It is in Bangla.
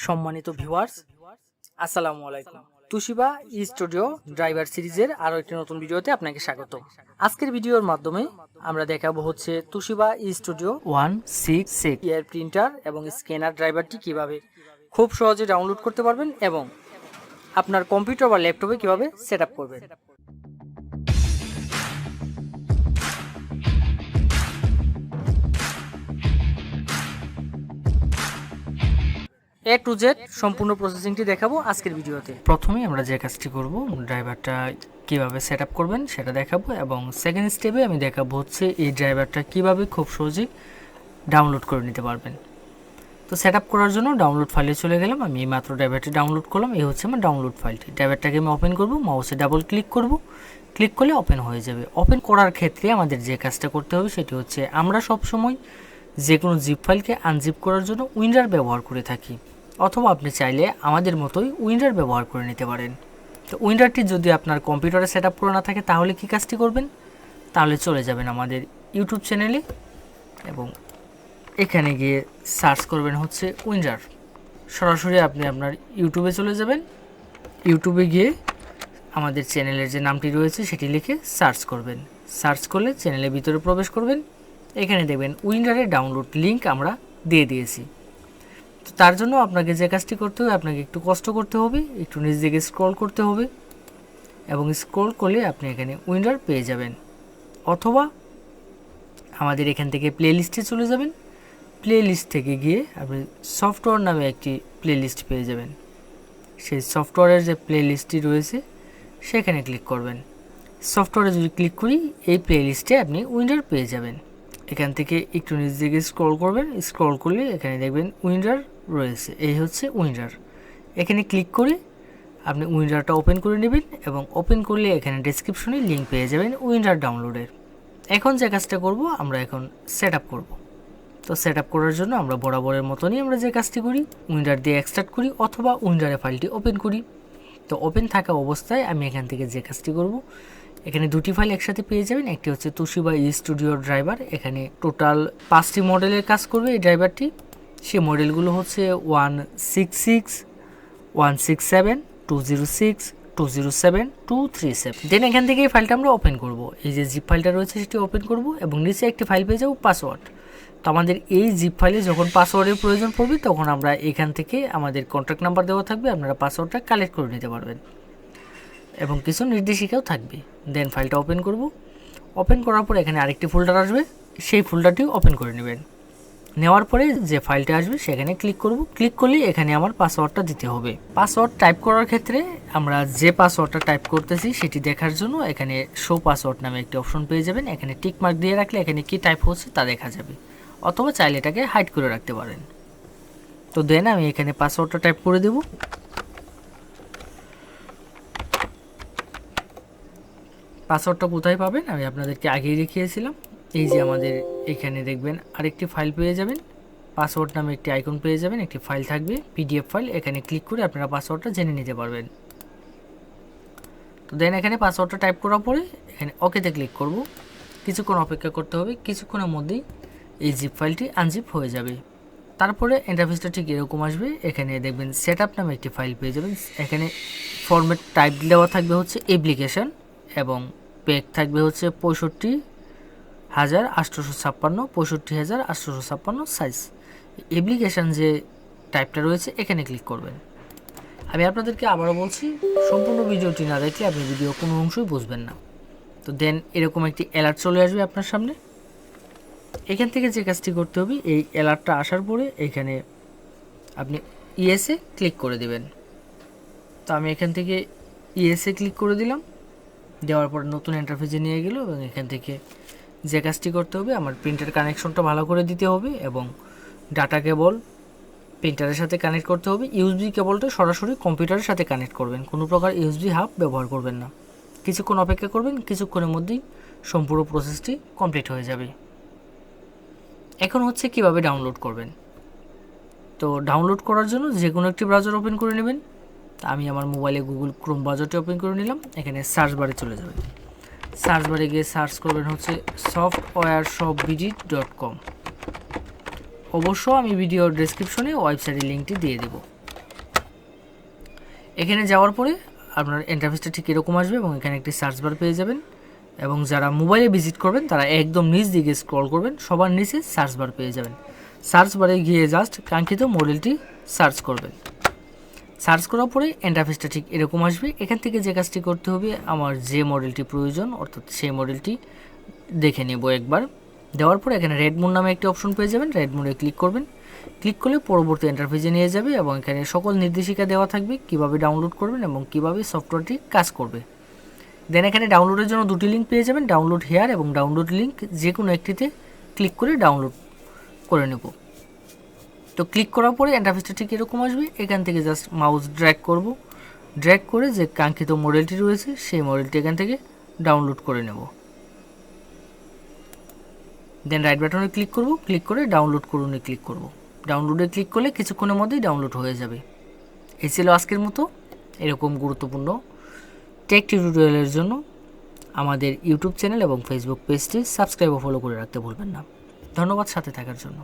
সম্মানিত ভিউয়ার্স, আসসালামু আলাইকুম। তুশিবা স্টুডিও ড্রাইভার সিরিজের আরও একটি নতুন ভিডিওতে আপনাকে স্বাগত। আজকের ভিডিওর মাধ্যমে আমরা দেখাবো হচ্ছে তুশিবা স্টুডিও 166 এর প্রিন্টার এবং স্ক্যানার ড্রাইভারটি কিভাবে খুব সহজে ডাউনলোড করতে পারবেন এবং আপনার কম্পিউটার বা ল্যাপটপে কিভাবে সেট আপ করবেন। A to Z সম্পূর্ণ প্রসেসিংটি দেখাবো আজকের ভিডিওতে। প্রথমেই আমরা যে কাজটি করব, ড্রাইভারটা কিভাবে সেট আপ করবেন সেটা দেখাবো এবং সেকেন্ড স্টেপে আমি দেখাবো হচ্ছে এই ড্রাইভারটা কিভাবে খুব সহজেই ডাউনলোড করে নিতে পারবেন। তো সেট আপ করার জন্য ডাউনলোড ফাইলে চলে গেলাম। আমি এই মাত্র ড্রাইভারটি ডাউনলোড করলাম। এই হচ্ছে আমার ডাউনলোড ফাইলটি। ড্রাইভারটাকে আমি ওপেন করব, মাউসে ডাবল ক্লিক করব, ক্লিক করলে ওপেন হয়ে যাবে। ওপেন করার ক্ষেত্রে আমাদের যে কাজটা করতে হবে সেটি হচ্ছে আমরা সবসময় যে কোনো জিপ ফাইলকে আনজিপ করার জন্য উইন্ডার ব্যবহার করে থাকি, অথবা আপনি চাইলে আমাদের মতোই উইন্ডার ব্যবহার করে নিতে পারেন। তো উইন্ডারটি যদি আপনার কম্পিউটারে সেট আপ করা না থাকে তাহলে কি কাজটি করবেন, তাহলে চলে যাবেন আমাদের ইউটিউব চ্যানেলে এবং এখানে গিয়ে সার্চ করবেন হচ্ছে উইন্ডার। সরাসরি আপনি আপনার ইউটিউবে চলে যাবেন। ইউটিউবে গিয়ে আমাদের চ্যানেলের যে নামটি রয়েছে সেটি লিখে সার্চ করবেন। সার্চ করলে চ্যানেলের ভিতরে প্রবেশ করবেন। এখানে দেখবেন উইন্ডারের ডাউনলোড লিঙ্ক আমরা দিয়ে দিয়েছি। তো তার জন্য আপনাকে যে কাজটি করতে হবে, আপনাকে একটু কষ্ট করতে হবে, একটু নিচ দিকে স্ক্রল করতে হবে এবং স্ক্রল করলে আপনি এখানে উইন্ডার পেয়ে যাবেন, অথবা আমাদের এখান থেকে প্লে লিস্টে চলে যাবেন। প্লে লিস্ট থেকে গিয়ে আপনি সফটওয়্যার নামে একটি প্লে লিস্ট পেয়ে যাবেন। সেই সফটওয়্যারের যে প্লে লিস্টটি রয়েছে সেখানে ক্লিক করবেন। সফটওয়্যারে যদি ক্লিক করি এই প্লে লিস্টে আপনি উইন্ডার পেয়ে যাবেন। এখান থেকে একটু নিচ দিকে স্ক্রল করবেন। স্ক্রল করলে এখানে দেখবেন উইন্ডার রয়েছে। এই হচ্ছে উইন্ডার। এখানে ক্লিক করে আপনি উইন্ডারটা ওপেন করে নেবেন এবং ওপেন করলে এখানে ডেসক্রিপশনে লিঙ্ক পেয়ে যাবেন উইন্ডার ডাউনলোডের। এখন যে কাজটা করব, আমরা এখন সেট আপ করবো। তো সেট আপ করার জন্য আমরা বরাবরের মতনই আমরা যে কাজটি করি, উইন্ডার দিয়ে এক্সট্রাক্ট করি অথবা উইন্ডারে ফাইলটি ওপেন করি। তো ওপেন থাকা অবস্থায় আমি এখান থেকে যে কাজটি করব, এখানে দুটি ফাইল একসাথে পেয়ে যাবেন। একটি হচ্ছে তুশিবা স্টুডিও ড্রাইভার। এখানে টোটাল 5টি মডেলের কাজ করবে এই ড্রাইভারটি। সেই মডেলগুলো হচ্ছে 166, 167, 206, 207, 237। দেন এখান থেকে এই ফাইলটা আমরা ওপেন করব। এই যে জিপ ফাইলটা রয়েছে সেটি ওপেন করব এবং নিচে একটি ফাইল পেয়ে যাবো পাসওয়ার্ড। তো আমাদের এই জিপ ফাইলে যখন পাসওয়ার্ডের প্রয়োজন পড়বে তখন আমরা এখান থেকে আমাদের কন্ট্যাক্ট নাম্বার দেওয়া থাকবে, আপনারা পাসওয়ার্ডটা কালেক্ট করে নিতে পারবেন এবং কিছু নির্দেশিকাও থাকবে। দেন ফাইলটা ওপেন করব। ওপেন করার পর এখানে আরেকটি ফোল্ডার আসবে, সেই ফোল্ডারটিও ওপেন করে নেবেন। নেওয়ার পরে যে ফাইলটা আসবে সেখানে ক্লিক করব। ক্লিক করলে এখানে আমার পাসওয়ার্ডটা দিতে হবে। পাসওয়ার্ড টাইপ করার ক্ষেত্রে আমরা যে পাসওয়ার্ডটা টাইপ করতেছি সেটি দেখার জন্য এখানে শো পাসওয়ার্ড নামে একটি অপশন পেয়ে যাবেন। এখানে টিক মার্ক দিয়ে রাখলে এখানে কি টাইপ হচ্ছে তা দেখা যাবে, অথবা চাইলে এটাকে হাইড করে রাখতে পারেন। তো দেন আমি এখানে পাসওয়ার্ডটা টাইপ করে দেব। পাসওয়ার্ডটা কোথায় পাবেন আমি আপনাদেরকে আগেই দেখিয়েছিলাম। এই যে আমাদের এখানে দেখবেন আরেকটি ফাইল পেয়ে যাবেন, পাসওয়ার্ড নামে একটি আইকন পেয়ে যাবেন, একটি ফাইল থাকবে পিডিএফ ফাইল। এখানে ক্লিক করে আপনারা পাসওয়ার্ডটা জেনে নিতে পারবেন। তো দেন এখানে পাসওয়ার্ডটা টাইপ করার পরে এখানে ওকেতে ক্লিক করব। কিছুক্ষণ অপেক্ষা করতে হবে। কিছুক্ষণের মধ্যেই এই জিপ ফাইলটি আনজিপ হয়ে যাবে। তারপরে ইন্টারফেসটা ঠিক এরকম আসবে। এখানে দেখবেন সেট আপ নামে একটি ফাইল পেয়ে যাবেন। এখানে ফরম্যাট টাইপ দেওয়া থাকবে হচ্ছে অ্যাপ্লিকেশন এবং পেক থাকবে হচ্ছে 65,856, 65,856 সাইজ। অ্যাপ্লিকেশন যে টাইপটা রয়েছে এখানে ক্লিক করবেন। আমি আপনাদেরকে আবারও বলছি, সম্পূর্ণ ভিডিওটি না দেখলে আপনি ভিডিও কোনো অংশই বুঝবেন না। তো দেন এরকম একটি অ্যালার্ট চলে আসবে আপনার সামনে। এখান থেকে যে কাজটি করতে হবে, এই অ্যালার্টটা আসার পরে এখানে আপনি ইএসএ ক্লিক করে দেবেন। তো আমি এখান থেকে ইএসএ ক্লিক করে দিলাম। দেওয়ার পর নতুন ইন্টারফেসে নিয়ে গেল এবং এখান থেকে যে কাজটি করতে হবে, আমার প্রিন্টার কানেকশনটা ভালো করে দিতে হবে এবং ডাটা কেবল প্রিন্টারের সাথে কানেক্ট করতে হবে। ইউএসবি কেবলটা সরাসরি কম্পিউটারের সাথে কানেক্ট করবেন, কোনো প্রকার ইউএসবি হাব ব্যবহার করবেন না। কিছুক্ষণ অপেক্ষা করবেন, কিছুক্ষণের মধ্যেই সম্পূর্ণ প্রসেসটি কমপ্লিট হয়ে যাবে। এখন হচ্ছে কিভাবে ডাউনলোড করবেন। তো ডাউনলোড করার জন্য যে কোনো একটি ব্রাউজার ওপেন করে নেবেন। আমি আমার মোবাইলে গুগল ক্রোম ব্রাউজারটি ওপেন করে নিলাম। এখানে সার্চ বারে চলে যাবেন। সার্চ বারে গিয়ে সার্চ করবেন হচ্ছে softwareshopbd.com। অবশ্য আমি ভিডিওর ডেসক্রিপশনে ওয়েবসাইটের লিঙ্কটি দিয়ে দেব। এখানে যাওয়ার পরে আপনার ইন্টারফেসটা ঠিক এরকম আসবে এবং এখানে একটি সার্চ বার পেয়ে যাবেন এবং যারা মোবাইলে ভিজিট করবেন তারা একদম নিচ দিকে স্ক্রল করবেন, সবার নিচে সার্চ বার পেয়ে যাবেন। সার্চ বারে গিয়ে জাস্ট কাঙ্ক্ষিত মডেলটি সার্চ করবেন। সার্চ করার পরে ইন্টারফেসটা ঠিক এরকম আসবে। এখান থেকে যে কাজটি করতে হবে, আমার যে মডেলটি প্রয়োজন অর্থাৎ সেই মডেলটি দেখে নেব একবার। দেওয়ার পরে এখানে রেড মোড নামে একটি অপশন পেয়ে যাবেন, রেড মোডে ক্লিক করবেন। ক্লিক করলে পরবর্তী ইন্টারফেসে নিয়ে যাবে এবং এখানে সকল নির্দেশিকা দেওয়া থাকবে কিভাবে ডাউনলোড করবেন এবং কিভাবে সফটওয়্যারটি কাজ করবে। দেন এখানে ডাউনলোডের জন্য দুটি লিঙ্ক পেয়ে যাবেন, ডাউনলোড হেয়ার এবং ডাউনলোড লিঙ্ক, যে কোনো একটিতে ক্লিক করে ডাউনলোড করে নেব। তো ক্লিক করার পরে ইন্টারফেসটা ঠিক এরকম আসবে। এখান থেকে জাস্ট মাউস ড্র্যাগ করব, ড্র্যাগ করে যে কাঙ্ক্ষিত মডেলটি রয়েছে সেই মডেলটি এখান থেকে ডাউনলোড করে নেব। দেন রাইট বাটনে ক্লিক করব, ক্লিক করে ডাউনলোড করুনে ক্লিক করব। ডাউনলোডে ক্লিক করলে কিছুক্ষণের মধ্যেই ডাউনলোড হয়ে যাবে। এই ছিল আজকের মতো এরকম গুরুত্বপূর্ণ টেক টিউটোরিয়ালের জন্য আমাদের ইউটিউব চ্যানেল এবং ফেসবুক পেজটি সাবস্ক্রাইব ও ফলো করে রাখতে ভুলবেন না। ধন্যবাদ সাথে থাকার জন্য।